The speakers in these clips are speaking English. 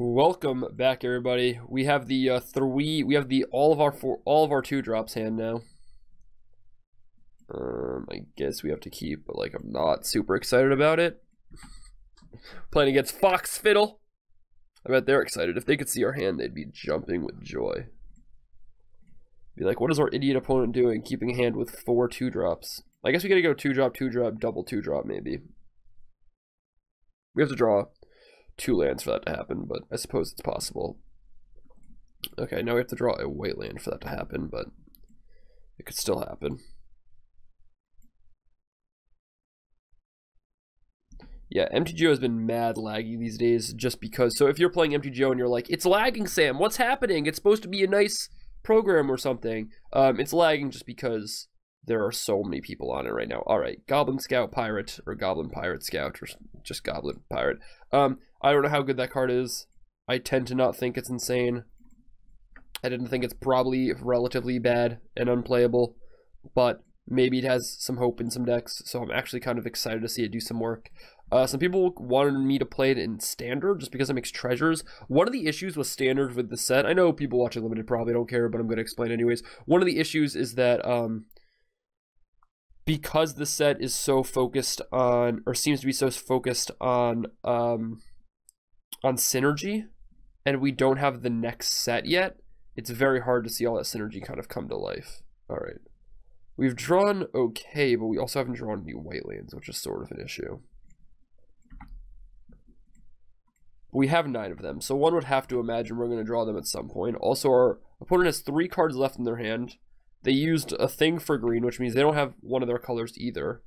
Welcome back, everybody. We have the all of our 2-drops hand now. I guess we have to keep, but like I'm not super excited about it. Playing against Fox Fiddle. I bet they're excited. If they could see our hand, they'd be jumping with joy. Be like, what is our idiot opponent doing? Keeping a hand with 4 2-drops. I guess we gotta go 2-drop, 2-drop, double 2-drop maybe. We have to draw 2 lands for that to happen, but I suppose it's possible. Okay, now we have to draw a white land for that to happen, but it could still happen. Yeah, MTGO has been mad laggy these days just because. So if you're playing MTGO and you're like, it's lagging, Sam, what's happening? It's supposed to be a nice program or something. It's lagging just because there are so many people on it right now. All right, Goblin Scout Pirate, or Goblin Pirate Scout, or just Goblin Pirate. I don't know how good that card is. I tend to not think it's insane. I didn't think it's probably relatively bad and unplayable, but maybe it has some hope in some decks, so I'm actually kind of excited to see it do some work. Some people wanted me to play it in Standard just because it makes treasures. One of the issues with Standard with the set, I know people watching Limited probably don't care, but I'm going to explain anyways. One of the issues is that because the set is so focused on, or seems to be so focused on synergy, and we don't have the next set yet, it's very hard to see all that synergy kind of come to life. All right. We've drawn okay, but we also haven't drawn any white lands, which is sort of an issue. We have 9 of them, so one would have to imagine we're going to draw them at some point. Also, our opponent has 3 cards left in their hand. They used a thing for green, which means they don't have one of their colors either.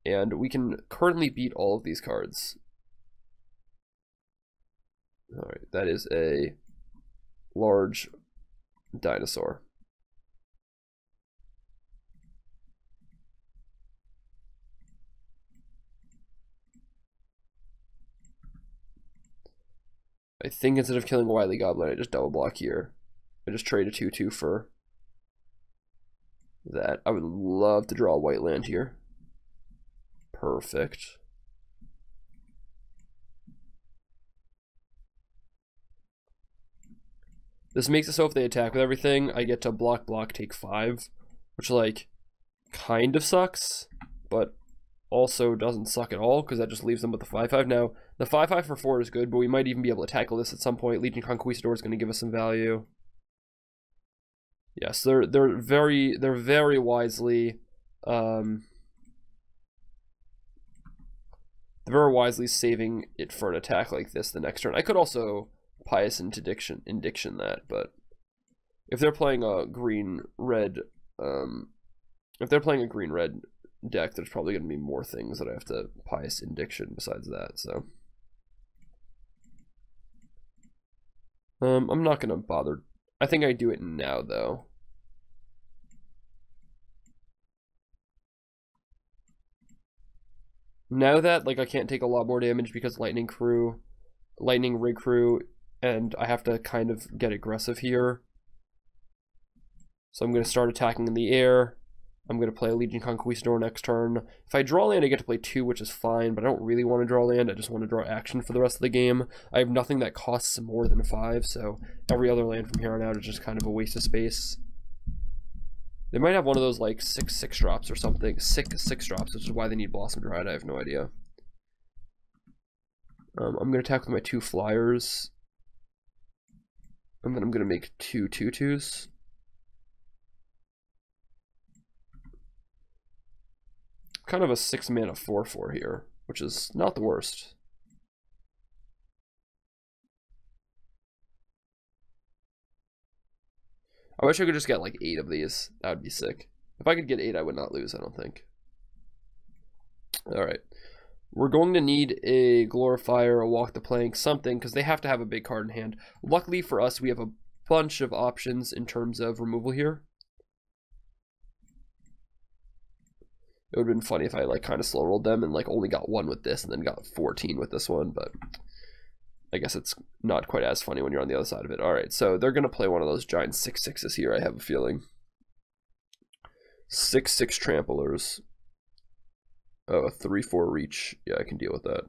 And we can currently beat all of these cards. Alright, that is a large dinosaur. I think instead of killing a Wily Goblin, I just double block here. I just trade a 2/2 for that. I would love to draw a white land here. Perfect. This makes it so if they attack with everything, I get to block, take 5, which like kind of sucks, but also doesn't suck at all because that just leaves them with the 5/5. Now, the 5/5 for 4 is good, but we might even be able to tackle this at some point. Legion Conquistador is going to give us some value. Yes, they're very wisely saving it for an attack like this the next turn. I could also Pious Indiction that, but if they're playing a green-red deck, there's probably going to be more things that I have to Pious Indiction besides that, so I'm not going to bother. I think I do it now, though. Now that like I can't take a lot more damage because Lightning Rig Crew, and I have to kind of get aggressive here. So I'm going to start attacking in the air. I'm going to play a Legion Conquistador next turn. If I draw land, I get to play 2, which is fine, but I don't really want to draw land. I just want to draw action for the rest of the game. I have nothing that costs more than 5, so every other land from here on out is just kind of a waste of space. They might have one of those like 6/6 drops or something. 6/6 drops, which is why they need Blossom Dried. I have no idea. I'm going to attack with my 2 flyers. And then I'm going to make 2 2/2s. Kind of a 6-mana 4/4 here, which is not the worst. I wish I could just get like 8 of these. That would be sick. If I could get 8, I would not lose, I don't think. Alright. We're going to need a Glorifier, a Walk the Plank, something, because they have to have a big card in hand. Luckily for us, we have a bunch of options in terms of removal here. It would have been funny if I like kind of slow rolled them and like only got 1 with this and then got 14 with this one, but I guess it's not quite as funny when you're on the other side of it. All right, so they're going to play one of those giant 6/6s here, I have a feeling. 6/6 Tramplers. Oh, a 3/4 reach. Yeah, I can deal with that.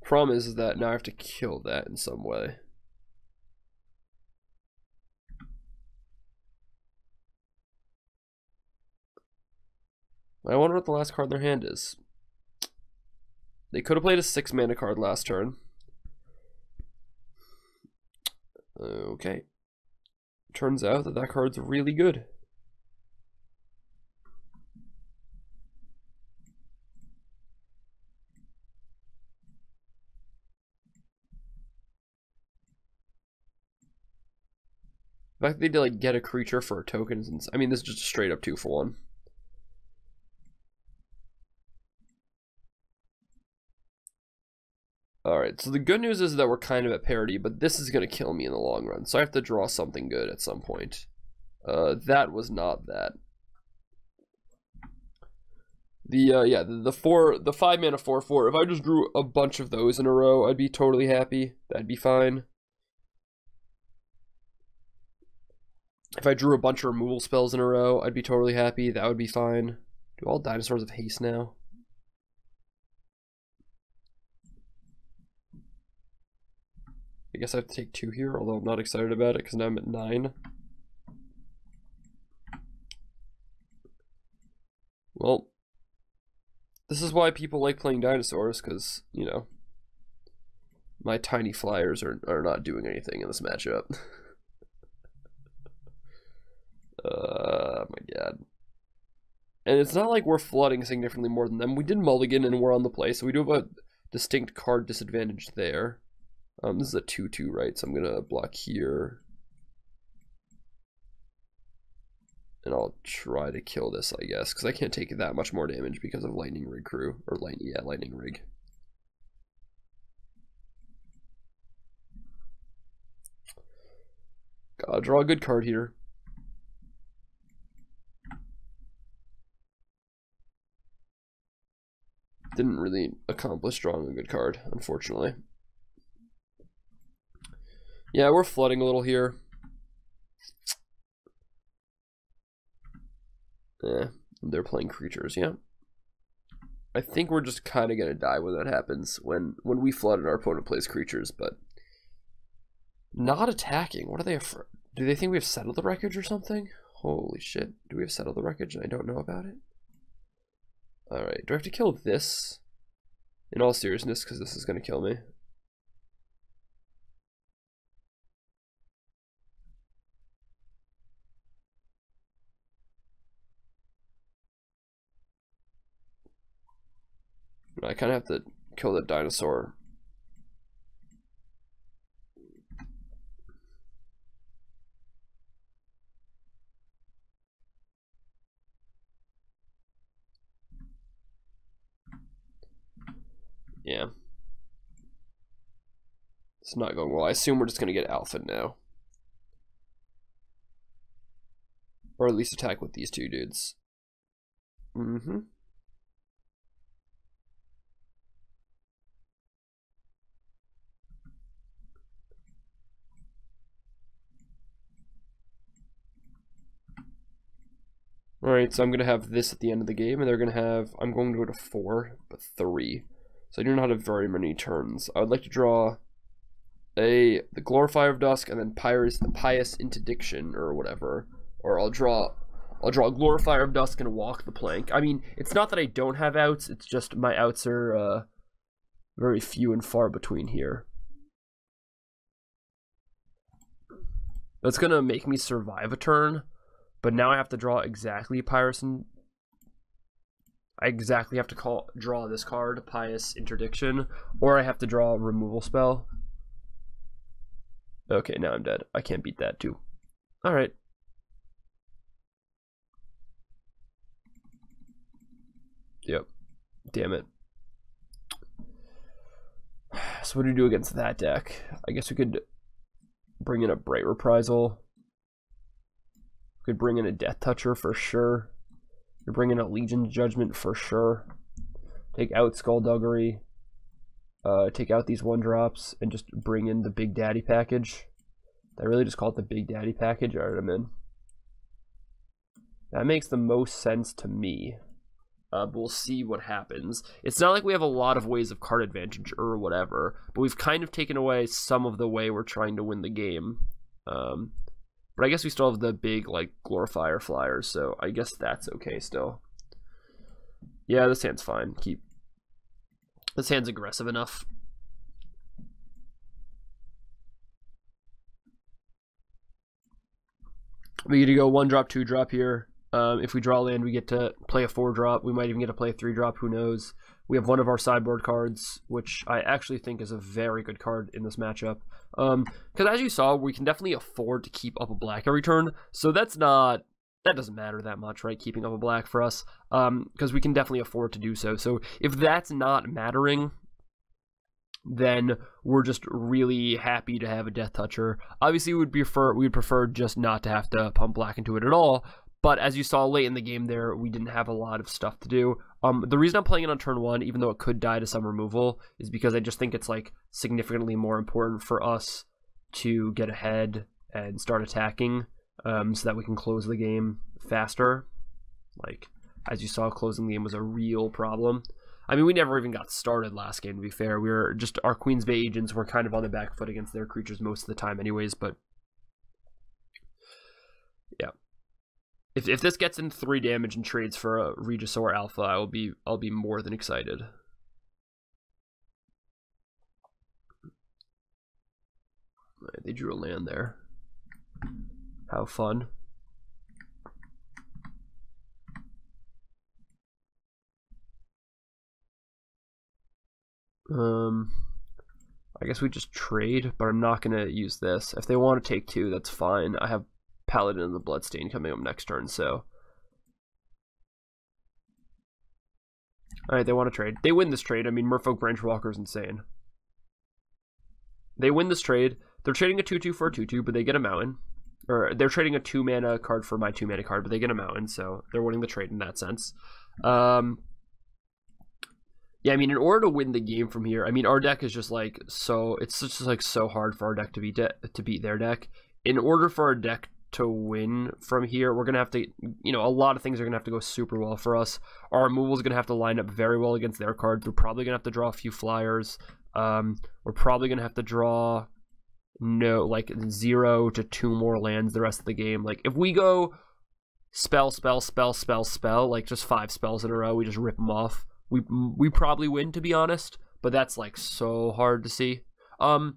Problem is that now I have to kill that in some way. I wonder what the last card in their hand is. They could have played a 6-mana card last turn. Okay. Turns out that that card's really good. The fact that they did like get a creature for a token is, I mean, this is just a straight up 2 for 1. Alright, so the good news is that we're kind of at parity, but this is going to kill me in the long run, so I have to draw something good at some point. That was not that. The 5-mana 4/4, if I just drew a bunch of those in a row, I'd be totally happy. That'd be fine. If I drew a bunch of removal spells in a row, I'd be totally happy. That would be fine. Do all dinosaurs have haste now? I guess I have to take 2 here, although I'm not excited about it because now I'm at 9. Well, this is why people like playing dinosaurs, because, you know, my tiny flyers are not doing anything in this matchup. My god. And it's not like we're flooding significantly more than them. We did mulligan and we're on the play, so we do have a distinct card disadvantage there. This is a 2/2, right? So I'm gonna block here. And I'll try to kill this, I guess, because I can't take that much more damage because of Lightning Rig Crew. Or Lightning Rig. Gotta draw a good card here. Didn't really accomplish drawing a good card, unfortunately. Yeah, we're flooding a little here. They're playing creatures, yeah. I think we're just kind of going to die when that happens, when we flood and our opponent plays creatures, but not attacking. What are they afraid? Do they think we have settled the wreckage or something? Holy shit. Do we have settled the wreckage and I don't know about it? Alright, do I have to kill this? In all seriousness, because this is going to kill me. I kind of have to kill the dinosaur. Yeah. It's not going well. I assume we're just going to get alpha now. Or at least attack with these 2 dudes. Mm-hmm. Alright, so I'm going to have this at the end of the game, and they're going to have, I'm going to go to 4, but 3. So I do not have very many turns. I would like to draw the Glorifier of Dusk, and then Pious Interdiction, or whatever. Or I'll draw Glorifier of Dusk and walk the plank. I mean, it's not that I don't have outs, it's just my outs are very few and far between here. That's going to make me survive a turn. But now I have to draw exactly I exactly have to draw this card, Pious Interdiction, or I have to draw a removal spell. Okay, now I'm dead. I can't beat that too. Alright. Yep. Damn it. So what do we do against that deck? I guess we could bring in a Bright Reprisal. Could bring in a Death Toucher for sure. Could bring in a Legion Judgment for sure. Take out Skullduggery. Take out these 1-drops and just bring in the Big Daddy package. Did I really just call it the Big Daddy package? Alright, I'm in. That makes the most sense to me. But we'll see what happens. It's not like we have a lot of ways of card advantage or whatever, but we've kind of taken away some of the way we're trying to win the game. But I guess we still have the big, like, glorifier flyers, so I guess that's okay still. Yeah, this hand's fine. This hand's aggressive enough. We get to go 1-drop, 2-drop here. If we draw land, we get to play a 4-drop. We might even get to play a 3-drop, who knows. We have one of our sideboard cards, which I actually think is a very good card in this matchup. Because as you saw, we can definitely afford to keep up a black every turn. So that doesn't matter that much, right? Keeping up a black for us. Because we can definitely afford to do so. So if that's not mattering, then we're just really happy to have a Death Toucher. Obviously, we'd prefer just not to have to pump black into it at all. But as you saw late in the game there, we didn't have a lot of stuff to do. The reason I'm playing it on turn 1, even though it could die to some removal, is because I just think it's like significantly more important for us to get ahead and start attacking, so that we can close the game faster. Like, as you saw, closing the game was a real problem. I mean, we never even got started last game, to be fair. Our Queen's Bay agents were kind of on the back foot against their creatures most of the time anyways, but yeah. If this gets in 3 damage and trades for a Regisaur Alpha, I'll be more than excited. Right, they drew a land there. How fun. I guess we just trade, but I'm not gonna use this. If they want to take 2, that's fine. I have Paladin and the Bloodstain coming up next turn, so. Alright, they want to trade. They win this trade. I mean, Merfolk Branchwalker is insane. They win this trade. They're trading a 2/2 for a 2/2, but they get a mountain. Or they're trading a 2-mana card for my 2-mana card, but they get a mountain, so they're winning the trade in that sense. Yeah, I mean, in order to win the game from here, I mean, our deck is just like it's just like so hard for our deck to beat their deck. In order for our deck to win from here, we're gonna have to, a lot of things are gonna have to go super well for us. Our removal is gonna have to line up very well against their cards. We're probably gonna have to draw a few flyers. We're probably gonna have to draw 0 to 2 more lands the rest of the game. Like, if we go spell, like just 5 spells in a row, we just rip them off. We probably win, to be honest, but that's like so hard to see. And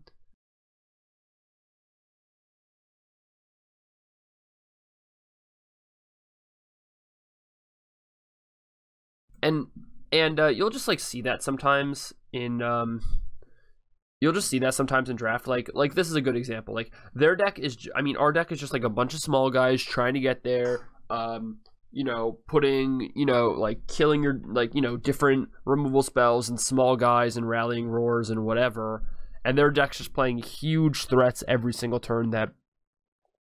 you'll just like see that sometimes in draft. Like this is a good example. Like, their deck is, I mean, our deck is just like a bunch of small guys trying to get there. Putting, like killing your, different removal spells and small guys and rallying roars and whatever. And their deck's just playing huge threats every single turn that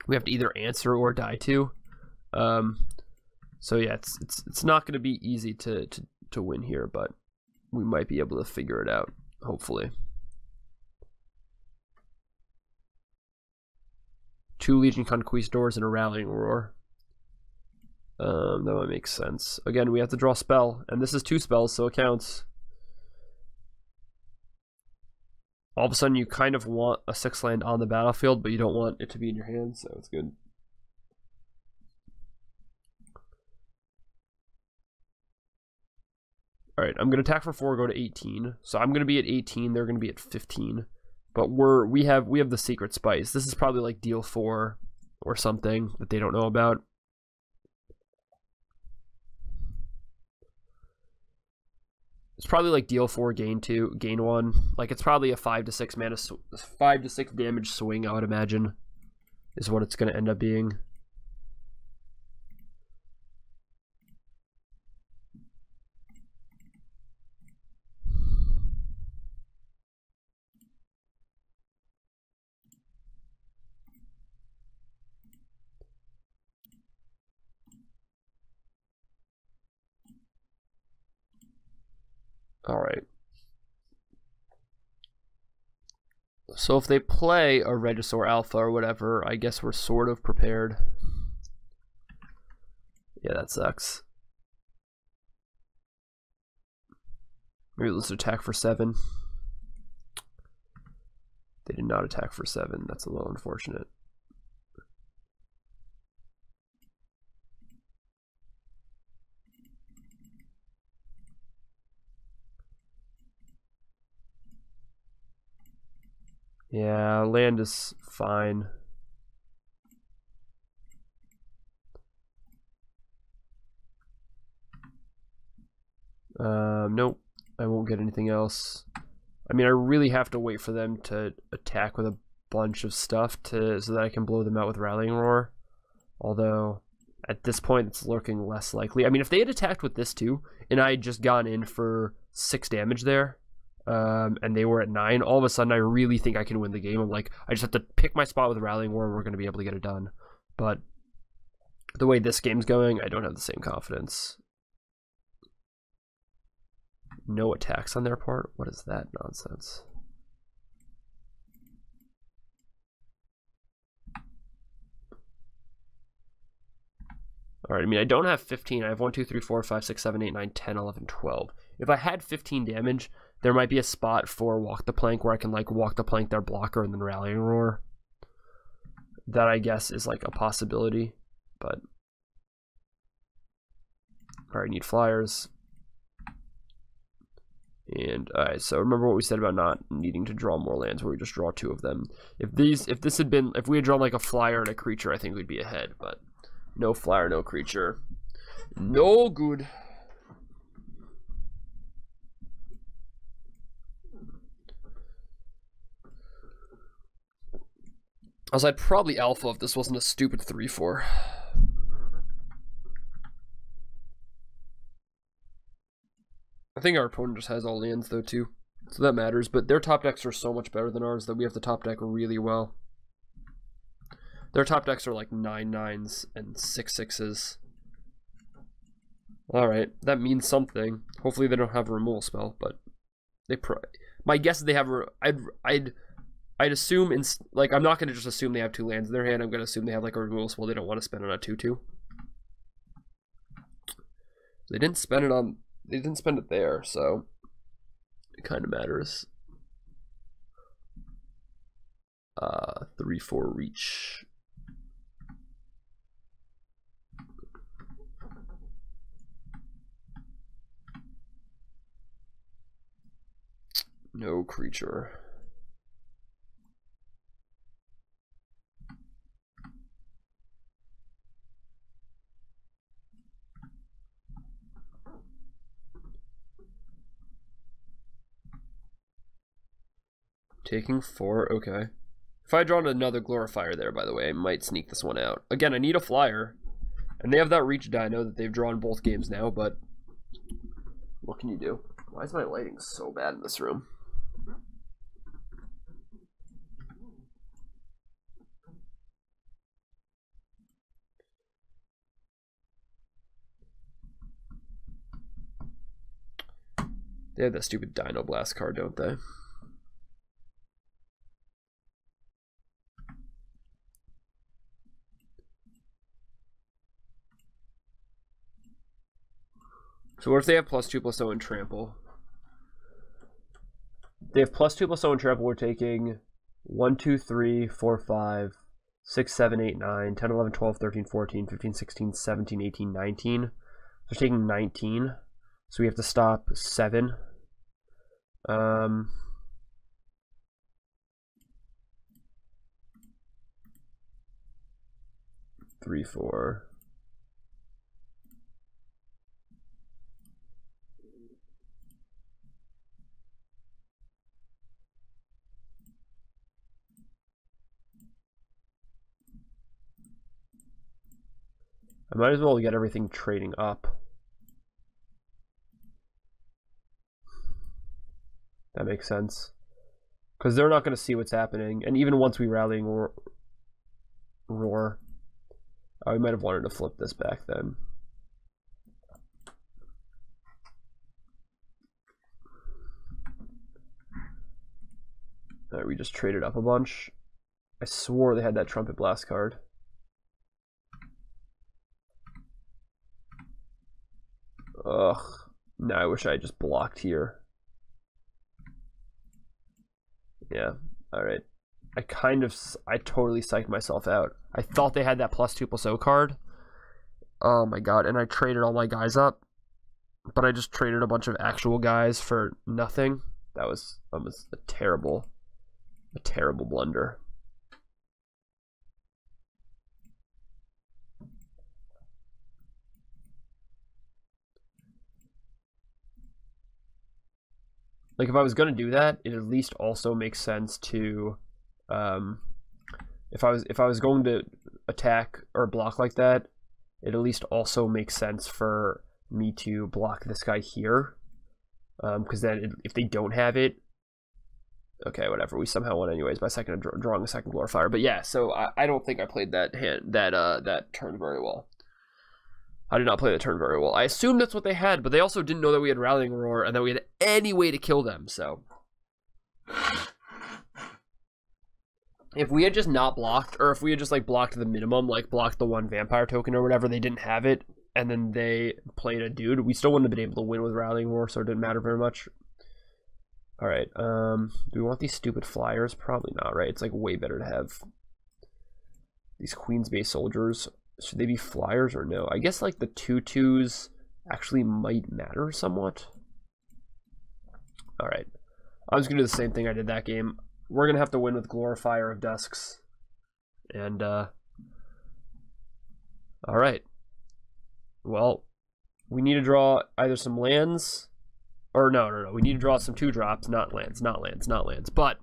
we have to either answer or die to. So yeah, it's not going to be easy to win here, but we might be able to figure it out, hopefully. 2 Legion Conquistadors and a Rallying Roar. That might make sense. Again, we have to draw a spell, and this is 2 spells, so it counts. All of a sudden, you kind of want a 6 land on the battlefield, but you don't want it to be in your hand, so it's good. Alright, I'm going to attack for 4, go to 18. So I'm going to be at 18, they're going to be at 15. But we have the secret spice. This is probably like deal 4 or something that they don't know about. It's probably like deal 4, gain 2, gain 1. Like, it's probably a 5 to 6 mana, 5 to 6 damage swing, I would imagine, is what it's going to end up being. Alright. So if they play a Regisaur Alpha or whatever, I guess we're sort of prepared. Yeah, that sucks. Maybe let's attack for 7. They did not attack for 7. That's a little unfortunate. Yeah, land is fine. Nope, I won't get anything else. I mean, I really have to wait for them to attack with a bunch of stuff so that I can blow them out with Rallying Roar. Although, at this point, it's looking less likely. I mean, if they had attacked with this too, and I had just gone in for 6 damage there, and they were at 9, all of a sudden I really think I can win the game. I'm like, I just have to pick my spot with Rallying Roar and we're going to be able to get it done. But the way this game's going, I don't have the same confidence. No attacks on their part? What is that nonsense? Alright, I mean, I don't have 15. I have 1, 2, 3, 4, 5, 6, 7, 8, 9, 10, 11, 12. If I had 15 damage, there might be a spot for Walk the Plank where I can, like, Walk the Plank their blocker and then Rallying Roar. That, I guess, is, like, a possibility. But... Alright, I need flyers. And alright, so remember what we said about not needing to draw more lands, where we just draw 2 of them. If we had drawn like a flyer and a creature, I think we'd be ahead, but no flyer, no creature. No good. Also, I'd probably alpha if this wasn't a stupid 3/4. I think our opponent just has all lands though too, so that matters, but their top decks are so much better than ours that we have to top deck really well. Their top decks are like 9/9s and 6/6s. Alright, that means something. Hopefully they don't have a removal spell, but they my guess is they have I'd assume like I'm not gonna just assume they have 2 lands in their hand. I'm gonna assume they have like a removal spell they don't want to spend on a 2/2. They didn't spend it on. They didn't spend it there, so it kind of matters. 3/4 reach. No creature. Taking 4, okay. If I had drawn another Glorifier there, by the way, I might sneak this one out. Again, I need a flyer. And they have that reach dino that they've drawn both games now, but what can you do? Why is my lighting so bad in this room? They have that stupid Dino Blast card, don't they? So what if they have +2/+0 and trample? They have +2/+0 and trample. We're taking 1, 2, 3, 4, 5, 6, 7, 8, 9, 10, 11, 12, 13, 14, 15, 16, 17, 18, 19. They're taking 19. So we have to stop 7. 3, 4. I might as well get everything trading up. That makes sense. Because they're not going to see what's happening. And even once we Rallying Roar, we might have wanted to flip this back then. Alright, we just traded up a bunch. I swore they had that Trumpet Blast card. Ugh. Now I wish I had just blocked here. Yeah, alright. I totally psyched myself out. I thought they had that +2/+0 card. Oh my god, and I traded all my guys up. But I just traded a bunch of actual guys for nothing. That was a terrible blunder. Like, if I was gonna do that, it at least also makes sense to, if I was going to attack or block like that, it at least also makes sense for me to block this guy here, because then if they don't have it, okay, whatever. We somehow won anyways by drawing a second glorifier. But yeah, so I don't think I played that turn very well. I did not play the turn very well. I assumed that's what they had, but they also didn't know that we had Rallying Roar and that we had any way to kill them, so. If we had just not blocked, or if we had just, like, blocked the minimum, like, blocked the 1 vampire token or whatever, they didn't have it, and then they played a dude, we still wouldn't have been able to win with Rallying Roar, so it didn't matter very much. Alright, do we want these stupid flyers? Probably not, right? It's, like, way better to have these Queen's Base soldiers. Should they be flyers or no? I guess like the 2/2s actually might matter somewhat. Alright. I'm just gonna do the same thing I did that game. We're gonna have to win with Glorifier of Dusks. And alright. Well, we need to draw either some lands, or no. We need to draw some 2-drops, not lands. But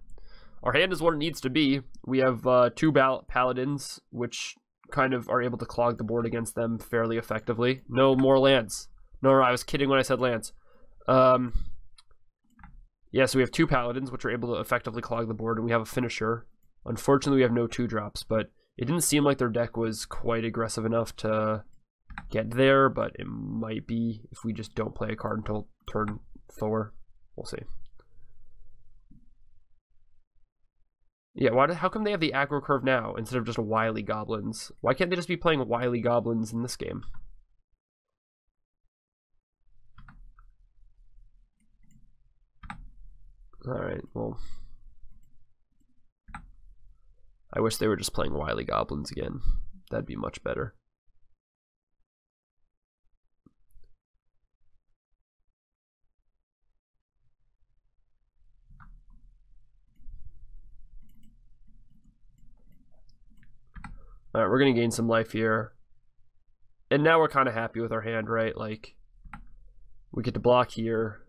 our hand is what it needs to be. We have 2 paladins, which kind of are able to clog the board against them fairly effectively. No more lands. No, I was kidding when I said lands. Yeah, so we have 2 paladins, which are able to effectively clog the board, and we have a finisher. Unfortunately, we have no 2-drops, but it didn't seem like their deck was quite aggressive enough to get there, but it might be if we just don't play a card until turn 4. We'll see. Yeah, how come they have the aggro curve now instead of just wily goblins? Why can't they just be playing wily goblins in this game? Alright, well. I wish they were just playing wily goblins again. That'd be much better. Alright, we're going to gain some life here. And now we're kind of happy with our hand, right? Like, we get to block here.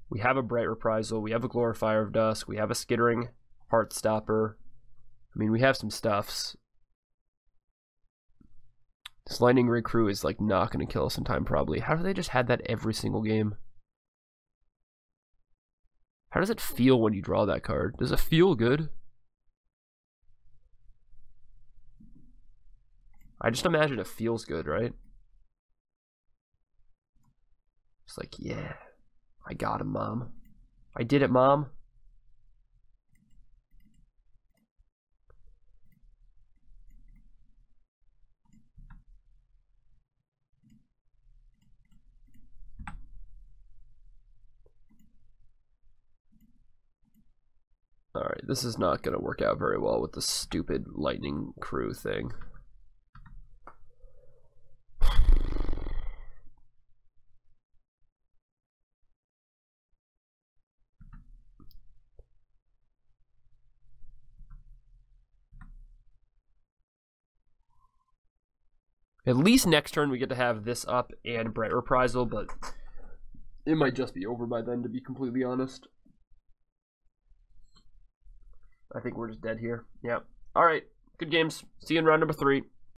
We have a Bright Reprisal. We have a Glorifier of Dusk. We have a Skittering Heartstopper. I mean, we have some stuffs. This Lightning Ray Crew is, like, not going to kill us in time, probably. How do they just had that every single game? How does it feel when you draw that card? Does it feel good? I just imagine it feels good, right? It's like, yeah, I got him, Mom. I did it, Mom. Alright, this is not going to work out very well with the stupid Lightning Crew thing. At least next turn we get to have this up and Bright Reprisal, but it might just be over by then, to be completely honest. I think we're just dead here. Yeah. Alright. Good games. See you in round number 3.